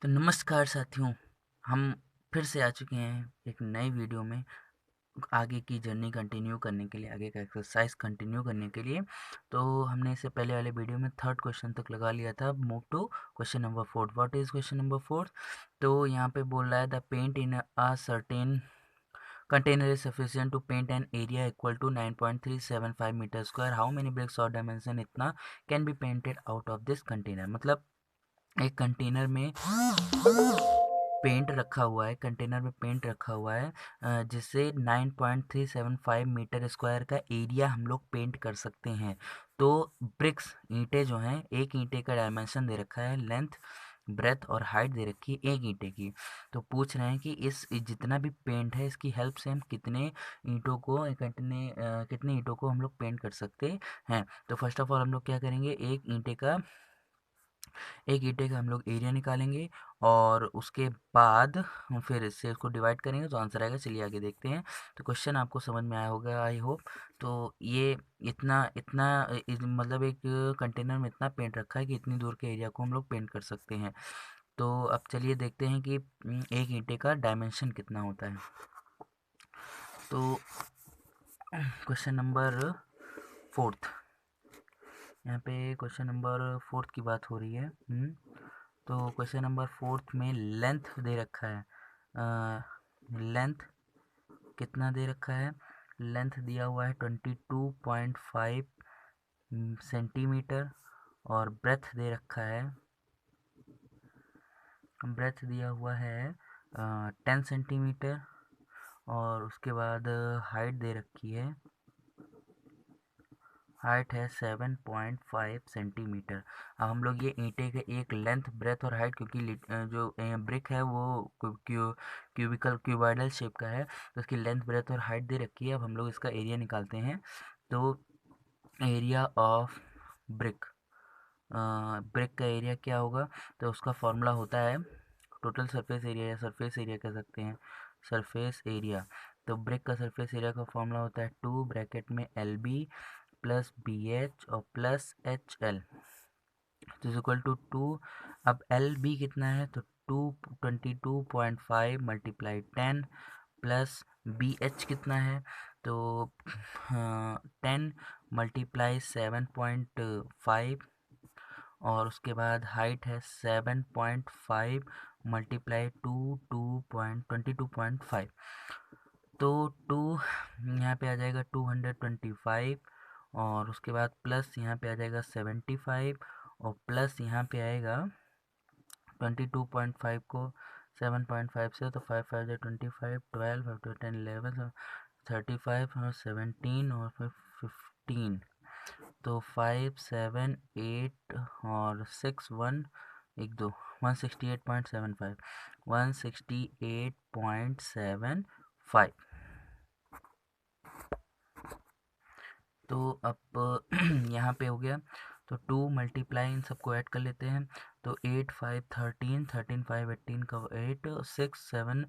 तो नमस्कार साथियों, हम फिर से आ चुके हैं एक नई वीडियो में आगे की जर्नी कंटिन्यू करने के लिए, आगे का एक्सरसाइज कंटिन्यू करने के लिए। तो हमने इससे पहले वाले वीडियो में थर्ड क्वेश्चन तक लगा लिया था। Move to question number fourth. What is question number fourth? तो यहाँ पे बोल रहा है the paint in a certain container is sufficient to paint an area equal to 9.375 meter square. How many bricks और dimension इतना can be painted out of this container? मतलब एक कंटेनर में पेंट रखा हुआ है, कंटेनर में पेंट रखा हुआ है जिससे 9.375 मीटर स्क्वायर का एरिया हम लोग पेंट कर सकते हैं। तो ब्रिक्स ईंटें जो हैं, एक ईंटे का डायमेंशन दे रखा है, लेंथ ब्रेथ और हाइट दे रखी है एक ईंटे की। तो पूछ रहे हैं कि इस जितना भी पेंट है इसकी हेल्प से हम कितने ईंटों को कितने ईंटों को हम लोग पेंट कर सकते हैं। तो फर्स्ट ऑफ ऑल हम लोग क्या करेंगे, एक ईंटे का हम लोग एरिया निकालेंगे और उसके बाद हम फिर इससे उसको डिवाइड करेंगे तो आंसर आएगा। चलिए आगे देखते हैं। तो क्वेश्चन आपको समझ में आया होगा, आई होप। तो ये इतना इतना मतलब एक कंटेनर में इतना पेंट रखा है कि इतनी दूर के एरिया को हम लोग पेंट कर सकते हैं। तो अब चलिए देखते हैं कि एक ईंटे का डायमेंशन कितना होता है। तो क्वेश्चन नंबर फोर्थ, यहाँ पे क्वेश्चन नंबर फोर्थ की बात हो रही है। तो क्वेश्चन नंबर फोर्थ में लेंथ दे रखा है। लेंथ कितना दे रखा है? लेंथ दिया हुआ है 22.5 सेंटीमीटर और ब्रेथ दे रखा है, ब्रेथ दिया हुआ है 10 सेंटीमीटर और उसके बाद हाइट दे रखी है, हाइट है 7.5 सेंटीमीटर। अब हम लोग ये ईंटे के एक लेंथ ब्रेथ और हाइट, क्योंकि जो ब्रिक है वो क्यूबिकल शेप का है, तो इसकी लेंथ ब्रेथ और हाइट दे रखी है। अब हम लोग इसका एरिया निकालते हैं। तो एरिया ऑफ ब्रिक, ब्रिक का एरिया क्या होगा? तो उसका फॉर्मूला होता है टोटल सरफेस एरिया, या सरफेस एरिया कह सकते हैं, सरफेस एरिया। तो ब्रिक का सरफेस एरिया का फॉर्मूला होता है 2 ब्रैकेट में LB प्लस BH और plus HL is equal to 2। अब LB कितना है? तो 22.5 मल्टीप्लाई 10 प्लस BH कितना है? तो 10 मल्टीप्लाई 7.5 और उसके बाद हाइट है 7.5 मल्टीप्लाई 22.5। तो 2 यहाँ पे आ जाएगा 225 और उसके बाद प्लस यहाँ पे आ जाएगा 75 और प्लस यहाँ पे आएगा 22.5 को 7.5 से, तो 5 5 25, 12 5 2 10 11 35 और 17 और फिर 15। तो 5 7 8 और 6 1 1 2 168.75, 168.75। तो अब यहाँ पे हो गया। तो 2 मल्टीप्लाई इन सबको ऐड कर लेते हैं। तो 8 5 13, 13 5 18 का 8, 6 7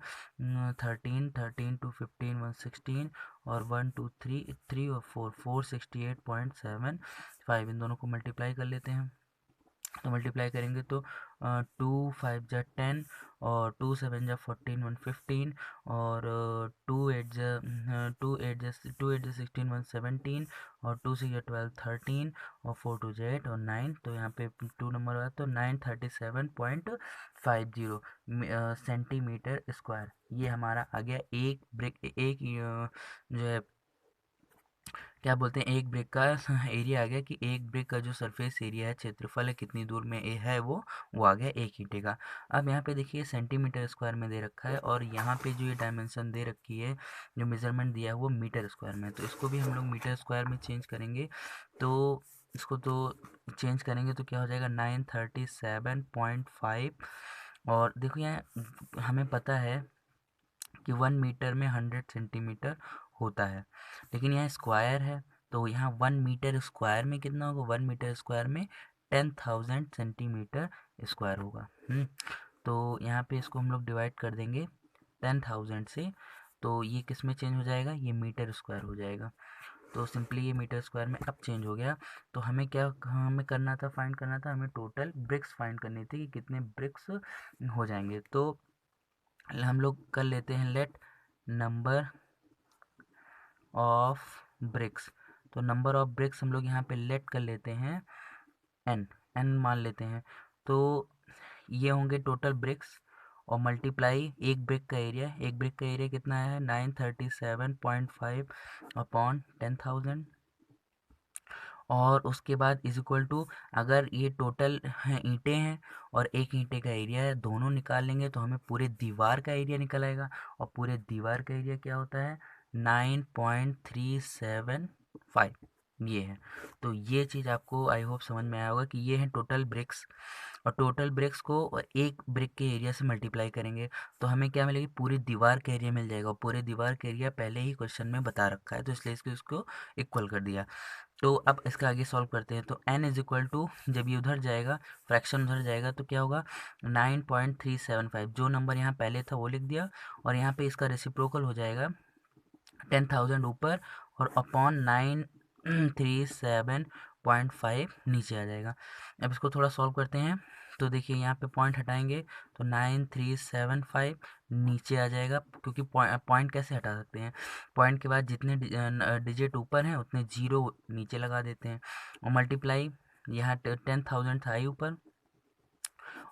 13, 13 2 15 116 और 1 2 3 3 और 4 468.75। इन दोनों को मल्टीप्लाई कर लेते हैं। तो मल्टीप्लाई करेंगे तो 2 5 जा 10 और 2 7 जा 14 115 और 2 8 जा 16 117 और 2 6 जा 12 13 और 4 2 जा 8 और 9। तो यहाँ पे 2 नंबर आया तो 937.50 सेंटीमीटर स्क्वायर। ये हमारा आ गया एक ब्रिक, एक जो है क्या बोलते हैं, एक ब्रिक का एरिया आ गया कि एक ब्रिक का जो सरफेस एरिया है, क्षेत्रफल है, कितनी दूर में है वो आ गया एक ईंटे का। अब यहाँ पे देखिए सेंटीमीटर स्क्वायर में दे रखा है और यहाँ पे जो ये डायमेंशन दे रखी है, जो मेजरमेंट दिया है वो मीटर स्क्वायर में। तो इसको भी हम लोग मीटर स्क्वायर में चेंज करेंगे। तो इसको तो चेंज करेंगे तो क्या हो जाएगा 937.5। और देखो यहाँ हमें पता है कि 1 मीटर में 100 सेंटीमीटर होता है, लेकिन यहाँ स्क्वायर है तो यहाँ 1 मीटर स्क्वायर में कितना होगा? 1 मीटर स्क्वायर में 10,000 सेंटीमीटर स्क्वायर होगा। तो यहाँ पे इसको हम लोग डिवाइड कर देंगे 10,000 से, तो ये किस में चेंज हो जाएगा? ये मीटर स्क्वायर हो जाएगा। तो सिंपली ये मीटर स्क्वायर में अब चेंज हो गया। तो हमें करना था, फाइंड करना था, हमें टोटल ब्रिक्स फाइंड करनी थी कि कितने ब्रिक्स हो जाएंगे। तो हम लोग कर लेते हैं लेट नंबर ऑफ ब्रिक्स। तो नंबर ऑफ ब्रिक्स हम लोग यहाँ पे लेट कर लेते हैं एन, एन मान लेते हैं। तो ये होंगे टोटल ब्रिक्स और मल्टीप्लाई एक ब्रिक का एरिया। एक ब्रिक का एरिया कितना है 937.5 अपॉन 10,000। और उसके बाद इज इक्वल टू, अगर ये टोटल ईंटें हैं और एक ईंटे का एरिया है, दोनों निकाल लेंगे तो हमें पूरे दीवार का एरिया निकल आएगा। और पूरे दीवार का एरिया क्या होता है 9.375, ये है। तो ये चीज़ आपको आई होप समझ में आया होगा कि ये है टोटल ब्रिक्स। और टोटल ब्रिक्स को एक ब्रिक के एरिया से मल्टीप्लाई करेंगे तो हमें क्या मिलेगी, पूरी दीवार का एरिया मिल जाएगा। और पूरे दीवार का एरिया पहले ही क्वेश्चन में बता रखा है, तो इसलिए इसको इक्वल कर दिया। तो अब इसका आगे सॉल्व करते हैं। तो n इज इक्वल टू, जब ये उधर जाएगा, फ्रैक्शन उधर जाएगा तो क्या होगा 9.375, जो नंबर यहाँ पहले था वो लिख दिया। और यहाँ पे इसका रेसिप्रोकल हो जाएगा 10,000 ऊपर और अपॉन 937.5 नीचे आ जाएगा। अब इसको थोड़ा सॉल्व करते हैं। तो देखिए यहाँ पे पॉइंट हटाएंगे तो 9375 नीचे आ जाएगा, क्योंकि पॉइंट कैसे हटा सकते हैं, पॉइंट के बाद जितने डिजिट ऊपर हैं उतने जीरो नीचे लगा देते हैं। और मल्टीप्लाई, यहाँ 10,000 था ही ऊपर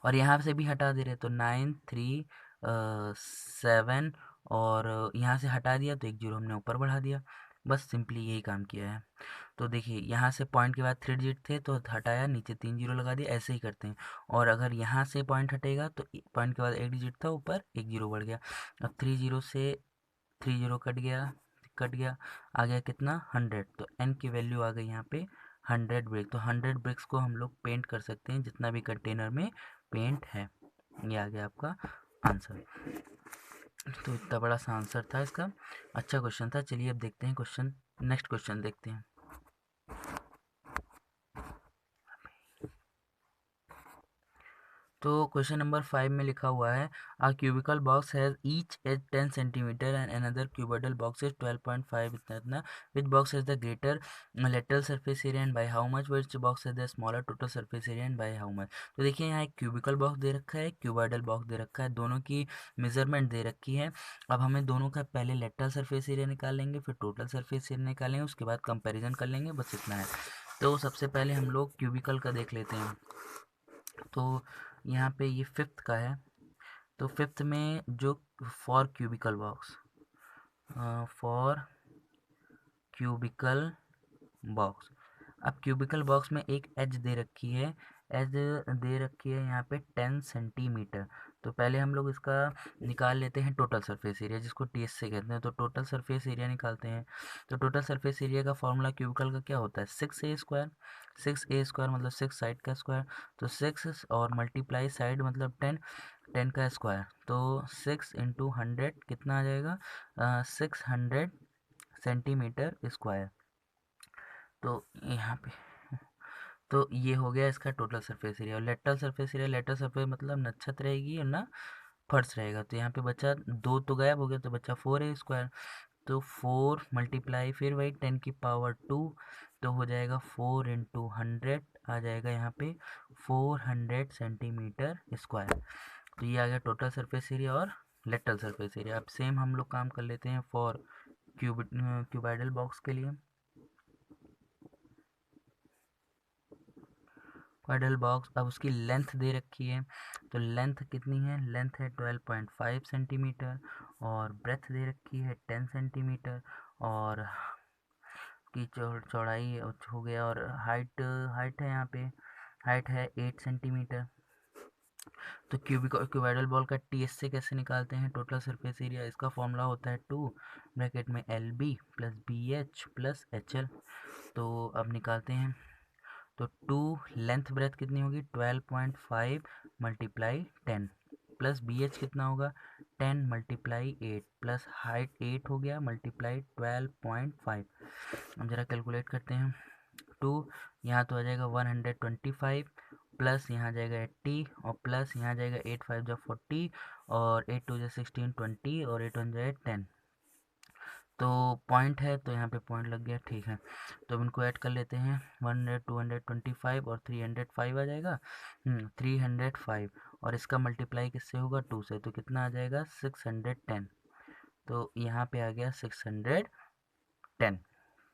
और यहाँ से भी हटा दे रहे, तो 937 और यहाँ से हटा दिया तो एक जीरो हमने ऊपर बढ़ा दिया। बस सिंपली यही काम किया है। तो देखिए यहाँ से पॉइंट के बाद 3 डिजिट थे तो हटाया, नीचे 3 जीरो लगा दिया, ऐसे ही करते हैं। और अगर यहाँ से पॉइंट हटेगा तो पॉइंट के बाद एक डिजिट था ऊपर, एक जीरो बढ़ गया। अब 3 जीरो से 3 जीरो कट गया, आ गया कितना 100। तो n की वैल्यू आ गई यहाँ पे 100 ब्रिक। तो 100 ब्रिक्स को हम लोग पेंट कर सकते हैं जितना भी कंटेनर में पेंट है। ये आ गया आपका आंसर। तो इतना बड़ा सा आंसर था इसका, अच्छा क्वेश्चन था। चलिए अब देखते हैं क्वेश्चन, नेक्स्ट क्वेश्चन देखते हैं। तो क्वेश्चन नंबर 5 में लिखा हुआ है a cubical box has each edge 10 centimetre and another cubical box is 12.5 इतना इतना, which box has the greater lateral surface area and by how much, which box has the smaller total surface area and by how much. तो देखिए यहाँ एक cubical box दे रखा है, cuboidal box दे रखा है, दोनों की मेजरमेंट दे रखी है। अब हमें दोनों का पहले लेटरल सरफेस एरिया निकाल लेंगे, फिर टोटल सरफेस एरिया निकालेंगे, उसके बाद कंपेरिजन कर लेंगे, बस इतना है। तो सबसे पहले हम लोग क्यूबिकल का देख लेते हैं। तो यहाँ पे ये फिफ्थ का है। तो फिफ्थ में जो for cubical box, for cubical box, अब क्यूबिकल बॉक्स में एक एज दे रखी है, एज दे रखी है यहाँ पे 10 सेंटीमीटर। तो पहले हम लोग इसका निकाल लेते हैं टोटल सरफेस एरिया, जिसको टीएस से कहते हैं। तो टोटल सरफेस एरिया निकालते हैं। तो टोटल सरफेस एरिया का फॉर्मूला क्यूबिकल का क्या होता है 6a²। 6a² मतलब 6 साइड का स्क्वायर, तो 6 और मल्टीप्लाई साइड मतलब 10, 10 का स्क्वायर। तो 6 इंटू 100 कितना आ जाएगा 600 सेंटीमीटर स्क्वायर। तो यहाँ पे तो ये हो गया इसका टोटल सरफेस एरिया। और lateral surface area, lateral surface मतलब नक्षत्र रहेगी और ना फर्श रहेगा। तो यहाँ पे बचा दो तो गायब हो गया, तो बचा 4a²। तो 4 मल्टीप्लाई फिर वही 10⁻², तो हो जाएगा 4 इंटू 100 आ जाएगा यहाँ पे 400 सेंटीमीटर स्क्वायर। तो ये आ गया टोटल सरफेस एरिया और लेटरल सरफेस एरिया। अब सेम हम लोग काम कर लेते हैं फॉर क्यूबाइडल बॉक्स के लिए। क्यूबाइडल बॉक्स, अब उसकी लेंथ दे रखी है। तो लेंथ कितनी है, लेंथ है 12.5 सेंटीमीटर और ब्रेथ दे रखी है 10 सेंटीमीटर और की चौड़ाई हो गया। और हाइट, हाइट है यहाँ पे, हाइट है 8 सेंटीमीटर। तो क्यूबाइडल बॉल का टी एस से कैसे निकालते हैं टोटल सरफेस एरिया, इसका फॉर्मूला होता है 2 ब्रैकेट में L B plus B H plus H L. तो अब निकालते हैं। तो 2 लेंथ ब्रेथ कितनी होगी 12.5 मल्टीप्लाई 10 प्लस बी एच कितना होगा 10 मल्टीप्लाई 8 प्लस हाइट 8 हो गया मल्टीप्लाई 12.5। अब ज़रा कैलकुलेट करते हैं। 2 यहाँ तो आ जाएगा 125 प्लस यहाँ जाएगा 80 और प्लस यहाँ जाएगा 8 5 जो 40 और 8 2 जो 16 20 और 8 1 जो 10। तो पॉइंट है तो यहाँ पे पॉइंट लग गया, ठीक है। तो अब इनको ऐड कर लेते हैं, 100 225 और 305 आ जाएगा, 305, और इसका मल्टीप्लाई किससे होगा, 2 से, तो कितना आ जाएगा 610। तो यहाँ पे आ गया 610।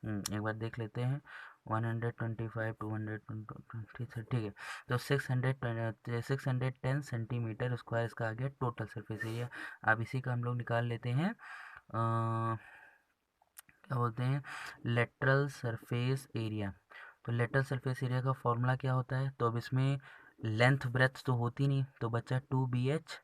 एक बार देख लेते हैं, 125 220, ठीक है। तो 610 सेंटीमीटर स्क्वायर इसका आ गया टोटल सरफेस एरिया। अब इसी का हम लोग निकाल लेते हैं, क्या बोलते हैं, लेटरल सरफेस एरिया। तो लेटरल सरफेस एरिया का फॉर्मूला क्या होता है, तो अब इसमें लेंथ ब्रेथ तो होती नहीं, तो बचा 2BH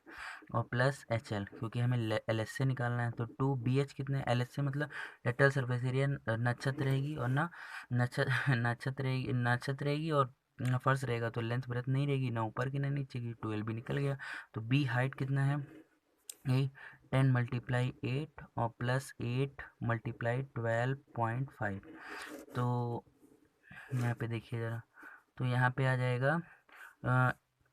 और प्लस HL, क्योंकि हमें LS से निकालना है। तो 2BH कितने, LS से मतलब लेटरल सरफेस एरिया नक्षत्र रहेगी और ना नक्षत्र नक्षत्र रहेगी और फर्श रहेगा, तो लेंथ ब्रेथ नहीं रहेगी, ना ऊपर की ना नीचे की, 12 भी निकल गया। तो बी हाइट कितना है, यही 10 मल्टीप्लाई 8 और प्लस 8 मल्टीप्लाई 12.5। तो यहाँ पे देखिए ज़रा, तो यहाँ पे आ जाएगा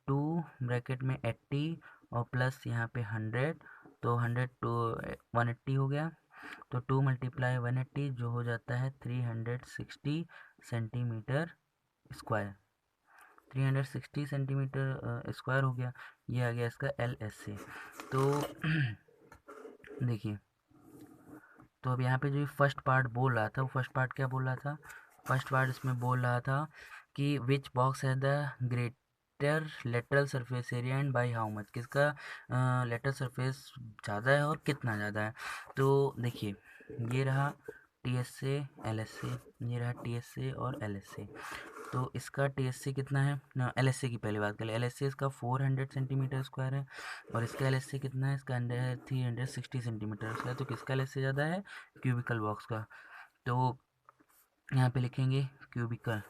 2 ब्रैकेट में 80 और प्लस यहाँ पे 100, तो 100 टू 180 हो गया। तो 2 मल्टीप्लाई 180 जो हो जाता है 360 सेंटीमीटर स्क्वायर, 360 सेंटीमीटर स्क्वायर हो गया। ये आ गया इसका LSA। तो देखिए, तो अब यहाँ पे जो फर्स्ट पार्ट बोल रहा था, वो फर्स्ट पार्ट क्या बोल रहा था, फर्स्ट पार्ट इसमें बोल रहा था कि विच बॉक्स है the greater lateral surface area and by how much, किसका लेटरल सरफेस ज़्यादा है और कितना ज़्यादा है। तो देखिए, ये रहा TSA LSA, ये रहा TSA और LSA। तो इसका TSA कितना है ना, LSA की पहले बात करें, LSA इसका 400 सेंटीमीटर स्क्वायर है, और इसका LSA कितना है, इसका अंडर है 360 सेंटीमीटर स्क्वायर। तो किसका LSA ज़्यादा है, क्यूबिकल बॉक्स का। तो यहाँ पे लिखेंगे क्यूबिकल,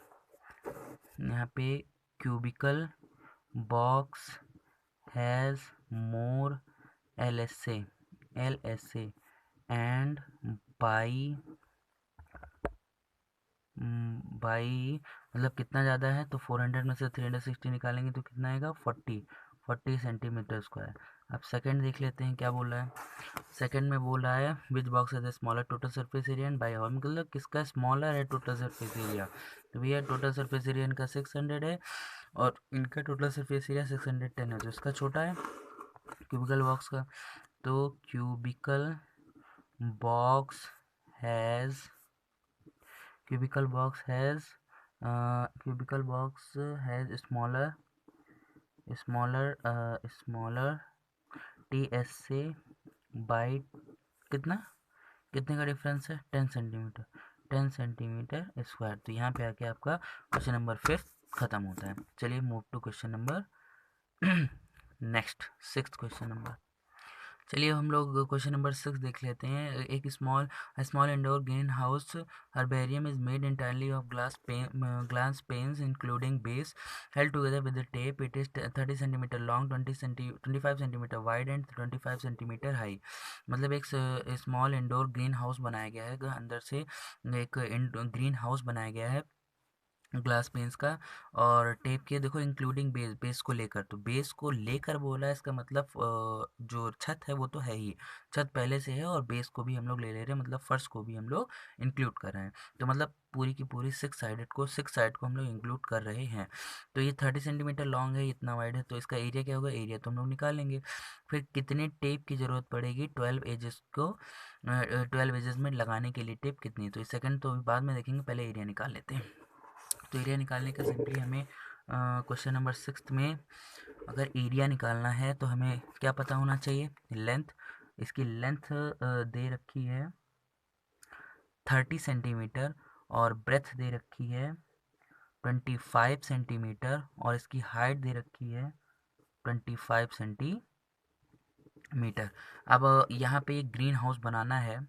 यहाँ पे cubical box has more LSA and by by मतलब कितना ज़्यादा है, तो 400 में से 360 निकालेंगे तो कितना आएगा, 40 सेंटीमीटर स्क्वायर। अब सेकंड देख लेते हैं क्या बोल रहा है। सेकंड में बोल रहा है विच बॉक्स है the smaller total surface area and by how, मतलब किसका स्मॉलर है टोटल सरफेस एरिया। तो भैया टोटल सरफेस एरिया इनका 600 है और इनका टोटल सरफेस एरिया 610 है, तो इसका छोटा है क्यूबिकल बॉक्स का। तो box has cubicle box has cubicle box has smaller TSA by कितना, कितने का डिफरेंस है, 10 सेंटीमीटर स्क्वायर। तो यहाँ पे आके आपका क्वेश्चन नंबर 5 खत्म होता है। चलिए move to question number next 6th question number. चलिए हम लोग क्वेश्चन नंबर 6 देख लेते हैं। एक small indoor greenhouse herbarium is made entirely of glass panes including base held together with tape. It is 30 centimetre long, 25 centimetre wide and 25 centimetre high. मतलब एक small indoor green house बनाया गया है, अंदर से एक ग्रीन हाउस बनाया गया है ग्लास पेंस का, और टेप के देखो इंक्लूडिंग बेस को लेकर, तो बेस को लेकर बोला है, इसका मतलब जो छत है वो तो है ही, छत पहले से है, और बेस को भी हम लोग ले रहे हैं, मतलब फर्श को भी हम लोग इंक्लूड कर रहे हैं। तो मतलब पूरी की पूरी 6 साइड को हम लोग इंक्लूड कर रहे हैं। तो ये 30 सेंटीमीटर लॉन्ग है, इतना वाइड है, तो इसका एरिया क्या होगा, एरिया तो हम लोग निकालेंगे। फिर कितने टेप की ज़रूरत पड़ेगी, 12 एजेस में लगाने के लिए टेप कितनी, तो सेकंड तो बाद में देखेंगे, पहले एरिया निकाल लेते हैं। तो एरिया निकालने का सिंपली हमें क्वेश्चन नंबर 6 में अगर एरिया निकालना है तो हमें क्या पता होना चाहिए, लेंथ। इसकी लेंथ दे रखी है 30 सेंटीमीटर और ब्रेथ दे रखी है 25 सेंटीमीटर, और इसकी हाइट दे रखी है 25 सेंटीमीटर। अब यहाँ पे एक ग्रीन हाउस बनाना है,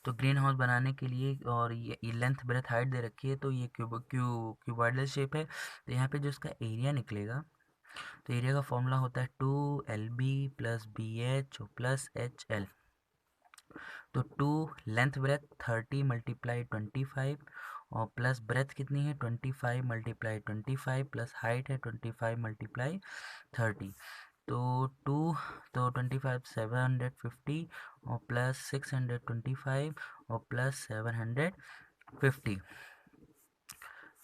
तो ग्रीन हाउस बनाने के लिए, और ये लेंथ ब्रेथ हाइट दे रखी है, तो ये क्यूबॉइडल शेप है। तो यहाँ पे जो इसका एरिया निकलेगा, तो एरिया का फॉर्मूला होता है 2LB plus BH plus HL। तो 2 लेंथ ब्रेथ 30 मल्टीप्लाई 25 और प्लस ब्रेथ कितनी है 25 मल्टीप्लाई 25 प्लस हाइट है 25 मल्टीप्लाई 30। तो 2 तो 25 750 और प्लस 625 और प्लस 750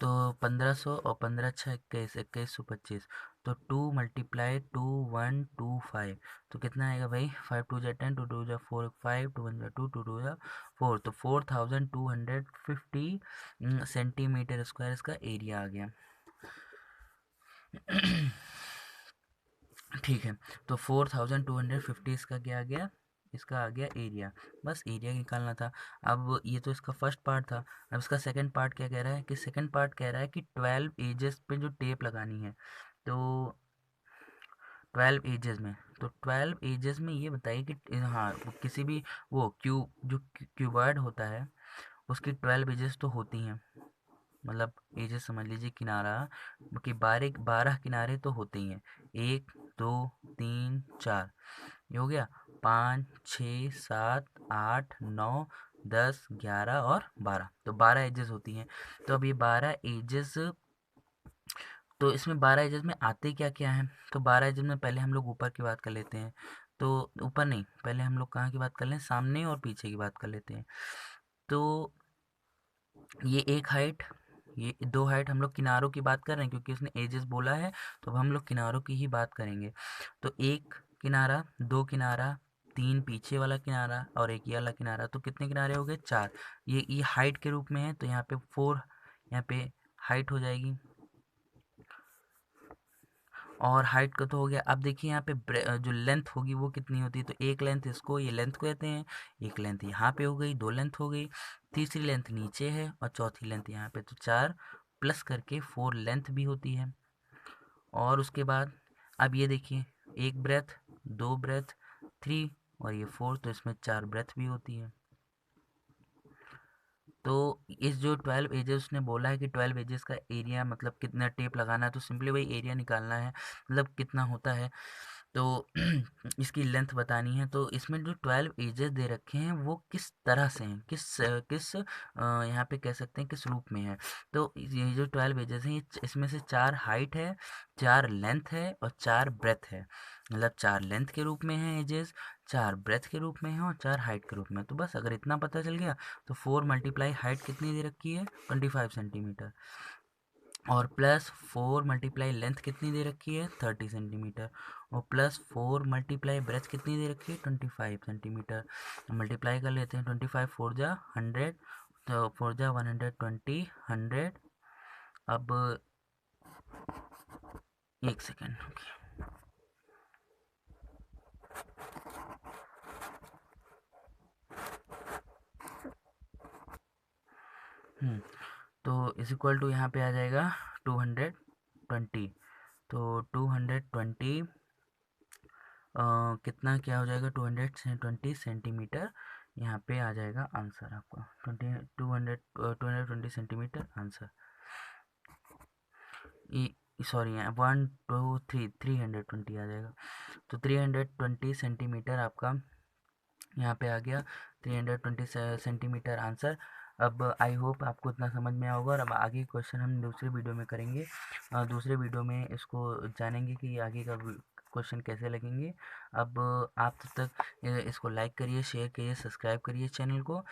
तो 1500 और 15 छः 21 2125 तो 2 मल्टीप्लाई 2125 तो कितना आएगा भाई 5 2 जा 10 2 2 जा 4 5 2 1 जा 2 2 2 जा 4 तो 4250 सेंटीमीटर स्क्वायर इसका एरिया आ गया। ठीक है, तो 4250 इसका क्या आ गया, इसका आ गया एरिया। बस एरिया निकालना था। अब ये तो इसका फर्स्ट पार्ट था। अब इसका सेकंड पार्ट क्या कह रहा है कि सेकंड पार्ट कह रहा है कि 12 एजेस पे जो टेप लगानी है। तो 12 एजेस में, तो 12 एजेस में ये बताइए कि हाँ किसी भी वो जो क्यूबॉइड होता है उसकी 12 एजेस तो होती हैं। मतलब एजेस समझ लीजिए किनारा कि 12 किनारे तो होते ही हैं। 1 2 3 4 ये हो गया। 5 6 7 8 9 10 11 और 12 तो 12 एजेस होती हैं। तो अब ये 12 एजेस, तो इसमें 12 एजेस में आते क्या क्या हैं। तो 12 एजेस में पहले हम लोग ऊपर की बात कर लेते हैं। तो ऊपर नहीं, पहले हम लोग कहाँ की बात कर लें, सामने और पीछे की बात कर लेते हैं। तो ये एक हाइट, ये दो हाइट, हम लोग किनारों की बात कर रहे हैं क्योंकि उसने एजेस बोला है। तो अब हम लोग किनारों की ही बात करेंगे। तो एक किनारा, दो किनारा, तीन पीछे वाला किनारा और एक ये वाला किनारा, तो कितने किनारे हो गए, चार। ये हाइट के रूप में है तो यहाँ पे 4 यहाँ पे हाइट हो जाएगी। और हाइट का तो हो गया। अब देखिए यहाँ पे जो लेंथ होगी वो कितनी होती है। तो एक लेंथ इसको, ये लेंथ को कहते हैं। एक लेंथ यहाँ पे हो गई, दो लेंथ हो गई, तीसरी लेंथ नीचे है और चौथी लेंथ यहाँ पे। तो 4 प्लस करके 4 लेंथ भी होती है। और उसके बाद अब ये देखिए, एक ब्रेथ, दो ब्रेथ, 3 और ये 4, तो इसमें 4 ब्रेथ भी होती है। तो इस जो 12 एजेस उसने बोला है कि 12 एजेस का एरिया मतलब कितना टेप लगाना है, तो सिंपली वही एरिया निकालना है, मतलब कितना होता है। तो इसकी लेंथ बतानी है। तो इसमें जो 12 एजेस दे रखे हैं वो किस तरह से हैं, किस यहाँ पे कह सकते हैं किस रूप में है। तो ये जो 12 एजेस हैं, इसमें से 4 हाइट है, 4 लेंथ है और 4 ब्रेथ है। मतलब 4 लेंथ के रूप में है एजेस, 4 ब्रेथ के रूप में है और 4 हाइट के रूप में। तो बस अगर इतना पता चल गया तो 4 मल्टीप्लाई हाइट कितनी दे रखी है, 25 सेंटीमीटर, और प्लस 4 मल्टीप्लाई लेंथ कितनी दे रखी है, 30 सेंटीमीटर, और प्लस 4 मल्टीप्लाई ब्रेथ कितनी दे रखी है, 25 सेंटीमीटर। मल्टीप्लाई कर लेते हैं, 25 4 जा 100, तो 4 जा 120, 100। अब एक सेकेंड। तो इज इक्वल टू यहाँ पे आ जाएगा 220। तो 220 कितना क्या हो जाएगा, 220 सेंटीमीटर यहाँ पे आ जाएगा आंसर आपका। 220 सेंटीमीटर आंसर। सॉरी, यहाँ 320 आ जाएगा। तो 320 सेंटीमीटर आपका यहाँ पे आ गया, 320 सेंटीमीटर आंसर। अब आई होप आपको इतना समझ में आया होगा। और अब आगे क्वेश्चन हम दूसरे वीडियो में करेंगे। दूसरे वीडियो में इसको जानेंगे कि आगे का क्वेश्चन कैसे लगेंगे। अब आप तब तक इसको लाइक करिए, शेयर करिए, सब्सक्राइब करिए चैनल को।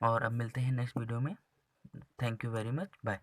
और अब मिलते हैं नेक्स्ट वीडियो में। Thank you very much, bye.